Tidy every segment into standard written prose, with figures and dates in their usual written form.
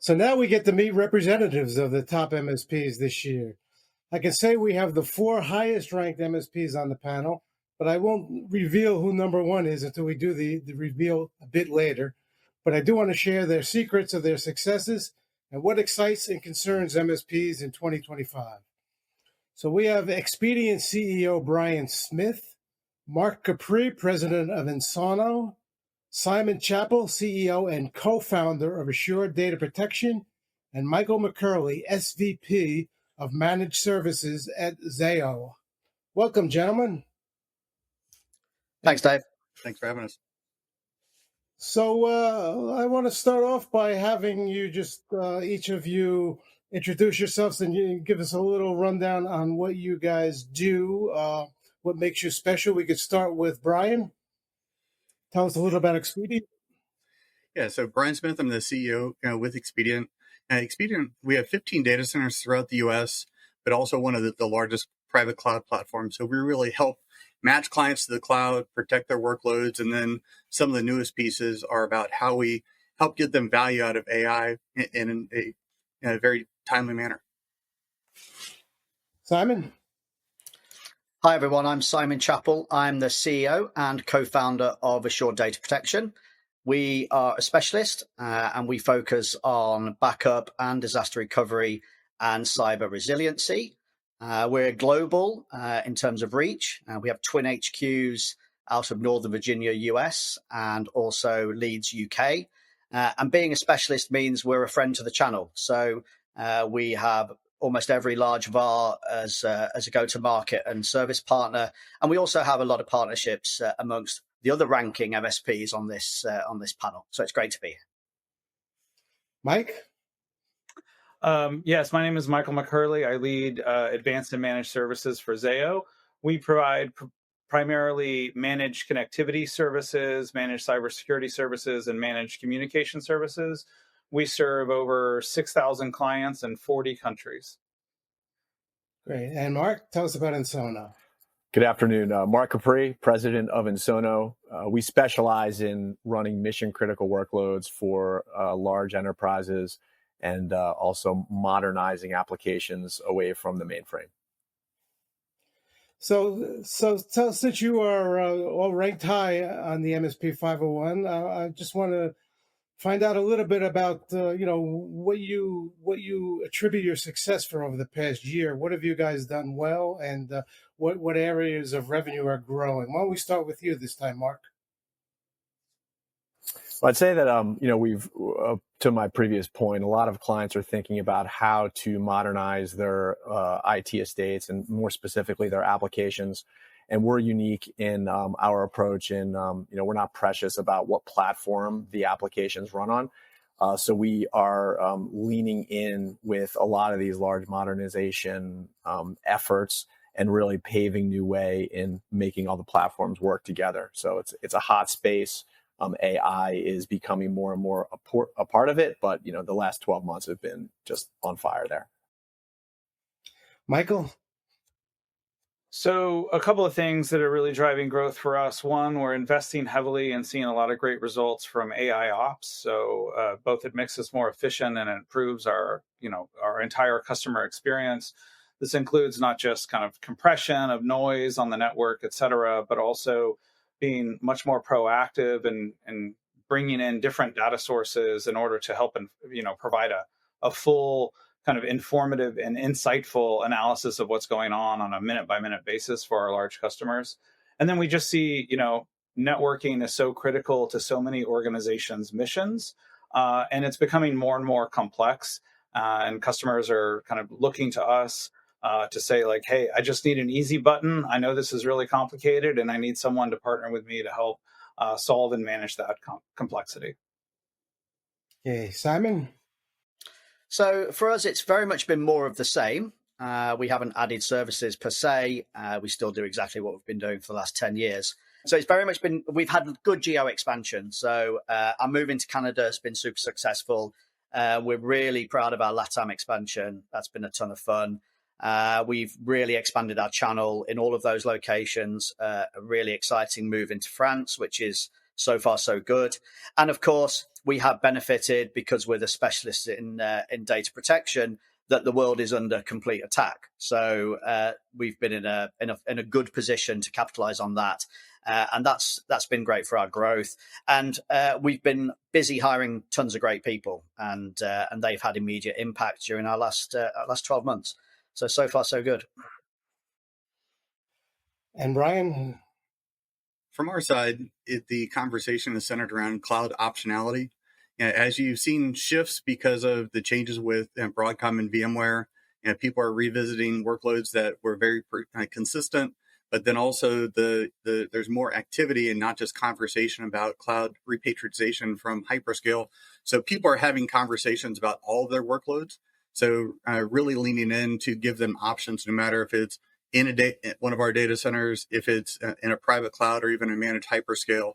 So now we get to meet representatives of the top MSPs this year. I can say we have the 4 highest ranked MSPs on the panel, but I won't reveal who number 1 is until we do the reveal a bit later. But I do want to share their secrets of their successes and what excites and concerns MSPs in 2025. So we have Expedient CEO Bryan Smith, Marc Capri, president of Ensono, Simon Chappell, CEO and co-founder of Assured Data Protection, and Michael McKerley, SVP of Managed Services at Zayo. Welcome, gentlemen. Thanks, Dave. Thanks for having us. So I want to start off by having you just, each of you, introduce yourselves and you give us a little rundown on what you guys do, what makes you special. We could start with Bryan. Tell us a little about Expedient. Yeah, so Bryan Smith, I'm the CEO with Expedient. At Expedient, we have 15 data centers throughout the U.S., but also one of the largest private cloud platforms. So we really help match clients to the cloud, protect their workloads, and then some of the newest pieces are about how we help get them value out of AI in a very timely manner. Simon? Hi, everyone. I'm Simon Chappell. I'm the CEO and co-founder of Assured Data Protection. We are a specialist and we focus on backup and disaster recovery and cyber resiliency. We're global in terms of reach. We have twin HQs out of Northern Virginia, US, and also Leeds, UK. And being a specialist means we're a friend to the channel. So we have almost every large VAR as a go-to-market and service partner. And we also have a lot of partnerships amongst the other ranking MSPs on this panel. So it's great to be here. Mike? Yes, my name is Michael McKerley. I lead advanced and managed services for Zayo. We provide primarily managed connectivity services, managed cybersecurity services, and managed communication services. We serve over 6,000 clients in 40 countries. Great. And Marc, tell us about Ensono. Good afternoon. Marc Capri, president of Ensono. We specialize in running mission-critical workloads for large enterprises and also modernizing applications away from the mainframe. So since you are all ranked high on the MSP501, I just want to find out a little bit about what you attribute your success for over the past year. What have you guys done well, and what areas of revenue are growing? Why don't we start with you this time, Marc? Well, I'd say that we've to my previous point, a lot of clients are thinking about how to modernize their IT estates and more specifically their applications. And we're unique in our approach, and we're not precious about what platform the applications run on. So we are leaning in with a lot of these large modernization efforts and really paving new way in making all the platforms work together. So it's a hot space. AI is becoming more and more a part of it, but the last 12 months have been just on fire there. Michael? So a couple of things that are really driving growth for us. One, we're investing heavily and seeing a lot of great results from AI ops. So both it makes us more efficient and it improves our entire customer experience. This includes not just kind of compression of noise on the network, et cetera, but also being much more proactive and bringing in different data sources in order to help and provide a full kind of informative and insightful analysis of what's going on a minute-by-minute basis for our large customers. And then we just see, networking is so critical to so many organizations' missions, and it's becoming more and more complex. And customers are kind of looking to us to say, like, hey, I just need an easy button. I know this is really complicated, and I need someone to partner with me to help solve and manage that complexity. Okay, Simon? So for us, it's very much been more of the same. We haven't added services per se. We still do exactly what we've been doing for the last 10 years. So it's very much been, we've had good geo expansion. So our move into Canada has been super successful. We're really proud of our LATAM expansion. That's been a ton of fun. We've really expanded our channel in all of those locations. A really exciting move into France, which is So far, so good. And of course, we have benefited because we're the specialists in data protection, that the world is under complete attack. So we've been in a good position to capitalize on that. And that's been great for our growth. And we've been busy hiring tons of great people, and they've had immediate impact during our last 12 months. So far, so good. And Bryan? From our side, the conversation is centered around cloud optionality. As you've seen shifts because of the changes with Broadcom and VMware, people are revisiting workloads that were very consistent, but then also there's more activity and not just conversation about cloud repatriation from hyperscale. So people are having conversations about all of their workloads. So really leaning in to give them options, no matter if it's in one of our data centers, if it's in a private cloud or even a managed hyperscale.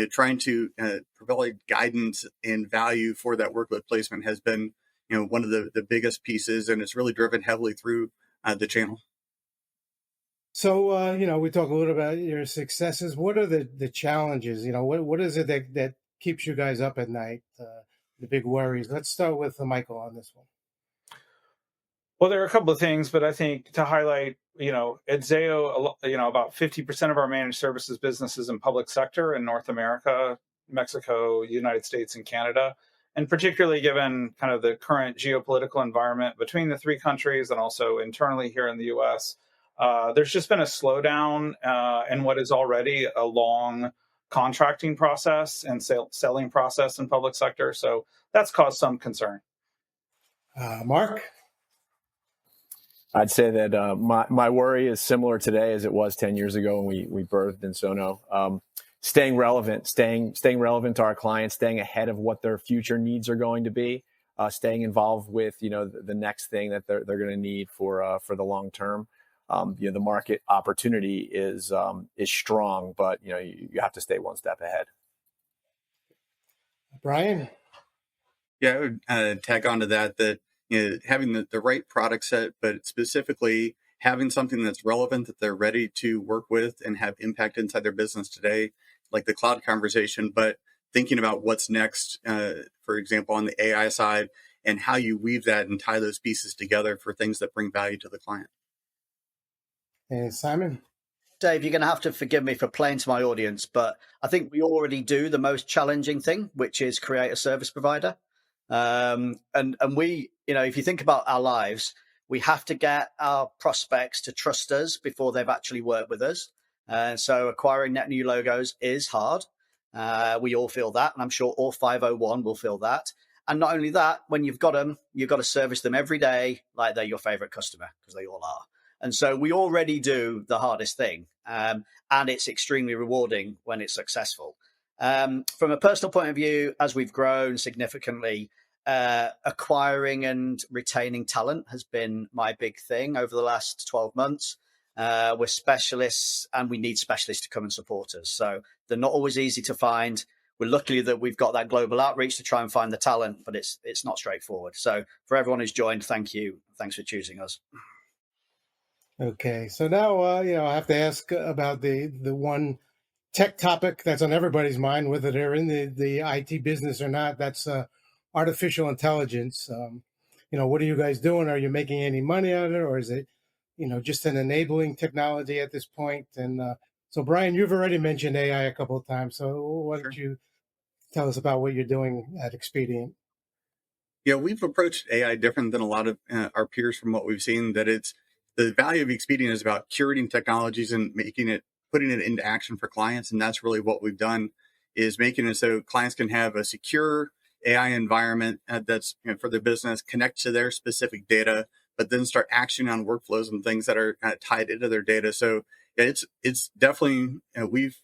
Trying to provide guidance and value for that workload placement has been, one of the biggest pieces, and it's really driven heavily through the channel. So, we talk a little about your successes. What are the challenges? What is it that keeps you guys up at night? The big worries. Let's start with Michael on this one. Well, there are a couple of things, but I think to highlight, at Zayo, about 50% of our managed services business is in public sector in North America, Mexico, United States, and Canada. And particularly given kind of the current geopolitical environment between the three countries and also internally here in the US, there's just been a slowdown in what is already a long contracting process and selling process in public sector. So that's caused some concern. Marc? I'd say that my worry is similar today as it was 10 years ago when we birthed Ensono. Staying relevant to our clients, staying ahead of what their future needs are going to be, staying involved with the next thing that they're going to need for the long term. The market opportunity is strong, but you have to stay one step ahead. Bryan? Yeah, I would tag on to that having the right product set, but specifically having something that's relevant that they're ready to work with and have impact inside their business today, like the cloud conversation, but thinking about what's next, for example, on the AI side, and how you weave that and tie those pieces together for things that bring value to the client. And Simon? Dave, you're going to have to forgive me for playing to my audience, but I think we already do the most challenging thing, which is create a service provider. And we, if you think about our lives, we have to get our prospects to trust us before they've actually worked with us. And so acquiring net new logos is hard. We all feel that, and I'm sure all 501 will feel that. And not only that, when you've got them, you've got to service them every day like they're your favorite customer, because they all are. And so we already do the hardest thing, and it's extremely rewarding when it's successful. From a personal point of view, as we've grown significantly, acquiring and retaining talent has been my big thing over the last 12 months. We're specialists, and we need specialists to come and support us. So they're not always easy to find. We're lucky that we've got that global outreach to try and find the talent, but it's not straightforward. So for everyone who's joined, thank you. Thanks for choosing us. Okay, so now I have to ask about the one tech topic that's on everybody's mind, whether they're in the IT business or not. That's artificial intelligence. What are you guys doing? Are you making any money out of it, or is it just an enabling technology at this point? And so, Bryan, you've already mentioned AI a couple of times. So why don't you tell us about what you're doing at Expedient? Yeah, we've approached AI different than a lot of our peers from what we've seen. That it's the value of Expedient is about curating technologies and putting it into action for clients. And that's really what we've done, is making it so clients can have a secure AI environment that's for their business, connect to their specific data, but then start actioning on workflows and things that are tied into their data. So it's definitely, we've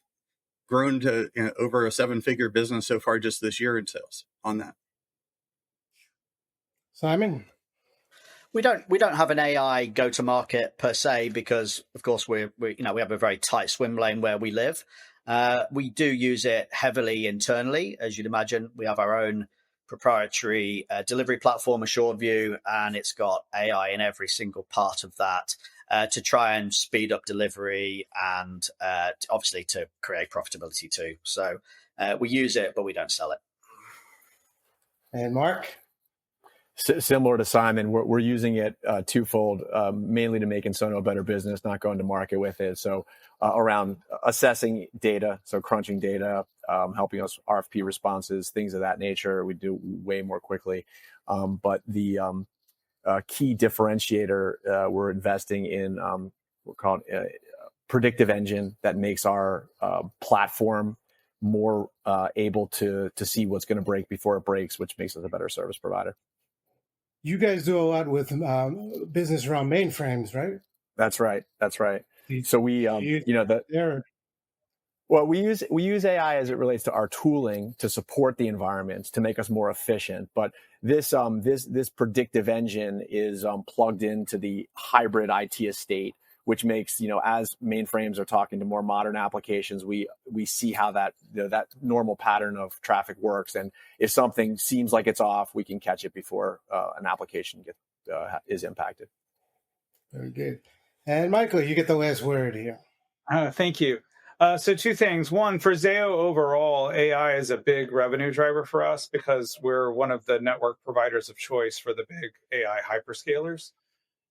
grown to over a 7-figure business so far just this year in sales on that. Simon? We don't have an AI go to market per se, because of course we have a very tight swim lane where we live. We do use it heavily internally. As you'd imagine, we have our own proprietary delivery platform, AssuredView, and it's got AI in every single part of that. to try and speed up delivery and obviously to create profitability too. So we use it, but we don't sell it. And Mark? Similar to Simon, we're using it twofold, mainly to make Ensono a better business, not going to market with it. So around assessing data, so crunching data, helping us RFP responses, things of that nature, we do way more quickly. But the key differentiator, we're investing in we're called a predictive engine that makes our platform more able to see what's going to break before it breaks, which makes us a better service provider. You guys do a lot with business around mainframes, right? That's right. So we, we use AI as it relates to our tooling to support the environments to make us more efficient. But this predictive engine is plugged into the hybrid IT estate, which makes, as mainframes are talking to more modern applications, we see how that normal pattern of traffic works. And if something seems like it's off, we can catch it before an application is impacted. Very good. And Michael, you get the last word here. Thank you. So two things. One, for Zayo overall, AI is a big revenue driver for us because we're one of the network providers of choice for the big AI hyperscalers.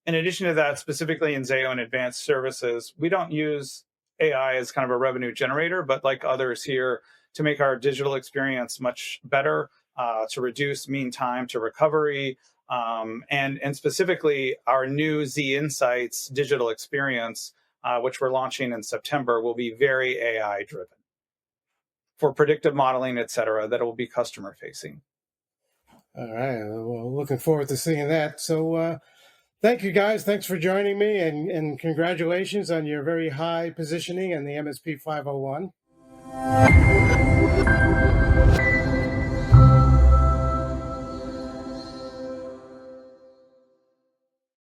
In addition to that, specifically in Zayo and advanced services, we don't use AI as kind of a revenue generator, but like others here, to make our digital experience much better, to reduce mean time to recovery, and specifically our new Z Insights digital experience, which we're launching in September, will be very AI driven for predictive modeling, et cetera, that will be customer facing. All right. Well, looking forward to seeing that. So, thank you, guys. Thanks for joining me, and congratulations on your very high positioning in the MSP 501.